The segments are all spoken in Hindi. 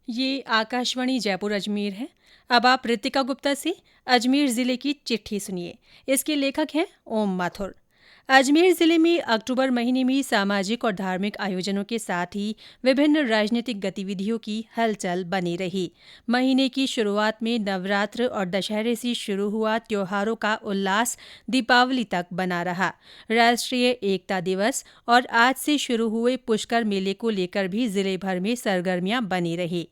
ये आकाशवाणी जयपुर अजमेर है। अब आप रितिका गुप्ता से अजमेर जिले की चिट्ठी सुनिए। इसके लेखक हैं ओम माथुर। अजमेर जिले में अक्टूबर महीने में सामाजिक और धार्मिक आयोजनों के साथ ही विभिन्न राजनीतिक गतिविधियों की हलचल बनी रही। महीने की शुरुआत में नवरात्र और दशहरे से शुरू हुआ त्योहारों का उल्लास दीपावली तक बना रहा। राष्ट्रीय एकता दिवस और आज से शुरू हुए पुष्कर मेले को लेकर भी जिले भर में सरगर्मियां बनी रही।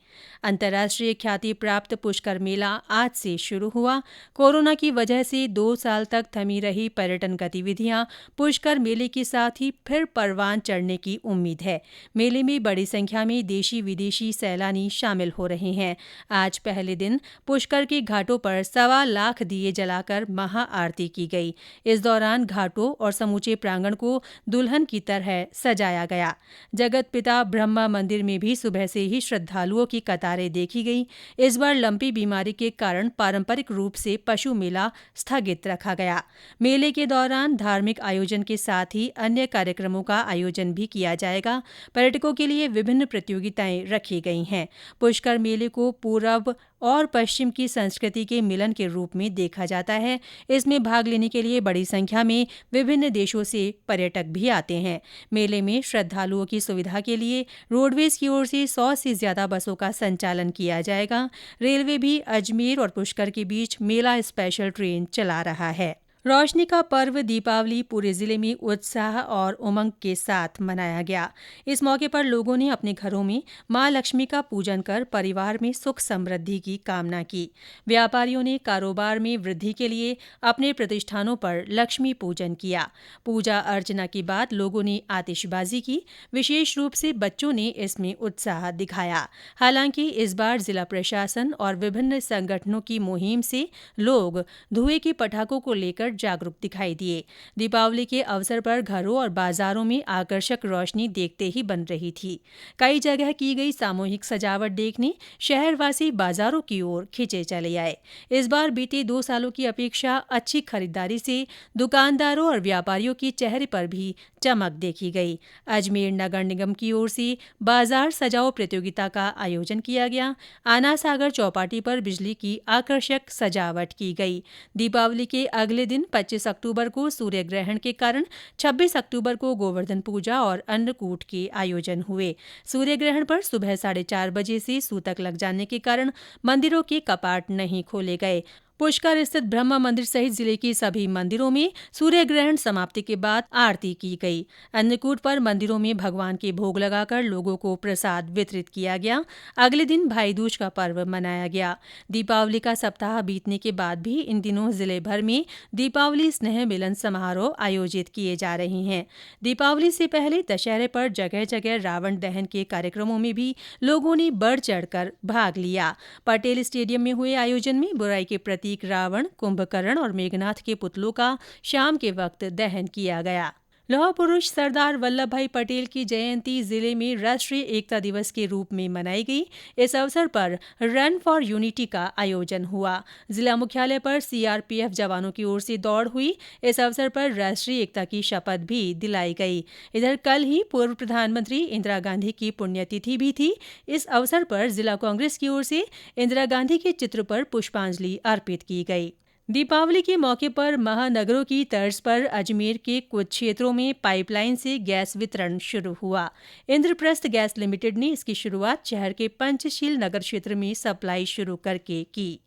अंतर्राष्ट्रीय ख्याति प्राप्त पुष्कर मेला आज से शुरू हुआ। कोरोना की वजह से 2 साल तक थमी रही पर्यटन गतिविधियां पुष्कर मेले के साथ ही फिर परवान चढ़ने की उम्मीद है। मेले में बड़ी संख्या में देशी विदेशी सैलानी शामिल हो रहे हैं। आज पहले दिन पुष्कर के घाटों पर 1.25 लाख दिए जलाकर महाआरती की गई। इस दौरान घाटों और समूचे प्रांगण को दुल्हन की तरह सजाया गया। जगत पिता ब्रह्मा मंदिर में भी सुबह से ही श्रद्धालुओं की कतारें देखी गई। इस बार लंपी बीमारी के कारण पारंपरिक रूप से पशु मेला स्थगित रखा गया। मेले के दौरान धार्मिक आयोजन के साथ ही अन्य कार्यक्रमों का आयोजन भी किया जाएगा। पर्यटकों के लिए विभिन्न प्रतियोगिताएं रखी गई हैं। पुष्कर मेले को पूर्व और पश्चिम की संस्कृति के मिलन के रूप में देखा जाता है। इसमें भाग लेने के लिए बड़ी संख्या में विभिन्न देशों से पर्यटक भी आते हैं। मेले में श्रद्धालुओं की सुविधा के लिए रोडवेज की ओर से 100 से ज्यादा बसों का संचालन किया जाएगा। रेलवे भी अजमेर और पुष्कर के बीच मेला स्पेशल ट्रेन चला रहा है। रोशनी का पर्व दीपावली पूरे जिले में उत्साह और उमंग के साथ मनाया गया। इस मौके पर लोगों ने अपने घरों में मां लक्ष्मी का पूजन कर परिवार में सुख समृद्धि की कामना की। व्यापारियों ने कारोबार में वृद्धि के लिए अपने प्रतिष्ठानों पर लक्ष्मी पूजन किया। पूजा अर्चना के बाद लोगों ने आतिशबाजी की। विशेष रूप से बच्चों ने इसमें उत्साह दिखाया। हालांकि इस बार जिला प्रशासन और विभिन्न संगठनों की मुहिम से लोग धुएं के पटाखों को लेकर जागरूक दिखाई दिए। दीपावली के अवसर पर घरों और बाजारों में आकर्षक रोशनी देखते ही बन रही थी। कई जगह की गई सामूहिक सजावट देखने शहरवासी बाजारों की ओर खिंचे चले आए। इस बार बीते 2 सालों की अपेक्षा अच्छी खरीदारी से दुकानदारों और व्यापारियों के चेहरे पर भी चमक देखी गई। अजमेर नगर निगम की ओर से बाजार सजाओ प्रतियोगिता का आयोजन किया गया। आना सागर चौपाटी पर बिजली की आकर्षक सजावट की गई। दीपावली के अगले दिन 25 अक्टूबर को सूर्य ग्रहण के कारण 26 अक्टूबर को गोवर्धन पूजा और अन्नकूट के आयोजन हुए। सूर्य ग्रहण पर सुबह 4:30 बजे से सूतक लग जाने के कारण मंदिरों के कपाट नहीं खोले गए। पुष्कर स्थित ब्रह्मा मंदिर सहित जिले के सभी मंदिरों में सूर्य ग्रहण समाप्ति के बाद आरती की गई। अन्नकूट पर मंदिरों में भगवान के भोग लगाकर लोगों को प्रसाद वितरित किया गया। अगले दिन भाई दूज का पर्व मनाया गया। दीपावली का सप्ताह बीतने के बाद भी इन दिनों जिले भर में दीपावली स्नेह मिलन समारोह आयोजित किए जा रहे हैं। दीपावली से पहले दशहरे पर जगह जगह रावण दहन के कार्यक्रमों में भी लोगों ने बढ़ चढ़कर भाग लिया। पटेल स्टेडियम में हुए आयोजन में बुराई के प्रतीक रावण, कुंभकर्ण और मेघनाथ के पुतलों का शाम के वक्त दहन किया गया। लौह पुरुष सरदार वल्लभ भाई पटेल की जयंती जिले में राष्ट्रीय एकता दिवस के रूप में मनाई गई। इस अवसर पर रन फॉर यूनिटी का आयोजन हुआ। जिला मुख्यालय पर सीआरपीएफ जवानों की ओर से दौड़ हुई। इस अवसर पर राष्ट्रीय एकता की शपथ भी दिलाई गई। इधर कल ही पूर्व प्रधानमंत्री इंदिरा गांधी की पुण्यतिथि भी थी। इस अवसर पर जिला कांग्रेस की ओर से इंदिरा गांधी के चित्र पर पुष्पांजलि अर्पित की गई। दीपावली के मौके पर महानगरों की तर्ज पर अजमेर के कुछ क्षेत्रों में पाइपलाइन से गैस वितरण शुरू हुआ। इंद्रप्रस्थ गैस लिमिटेड ने इसकी शुरुआत शहर के पंचशील नगर क्षेत्र में सप्लाई शुरू करके की।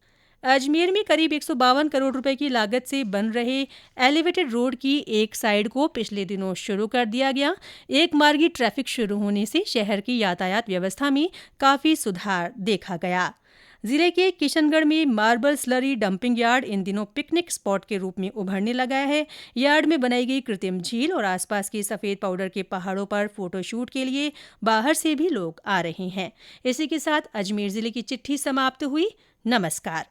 अजमेर में करीब 152 करोड़ रुपए की लागत से बन रहे एलिवेटेड रोड की एक साइड को पिछले दिनों शुरू कर दिया गया। एक मार्गी ट्रैफिक शुरू होने से शहर की यातायात व्यवस्था में काफी सुधार देखा गया। जिले के किशनगढ़ में मार्बल स्लरी डंपिंग यार्ड इन दिनों पिकनिक स्पॉट के रूप में उभरने लगा है। यार्ड में बनाई गई कृत्रिम झील और आसपास के सफेद पाउडर के पहाड़ों पर फोटोशूट के लिए बाहर से भी लोग आ रहे हैं। इसी के साथ अजमेर जिले की चिट्ठी समाप्त हुई। नमस्कार।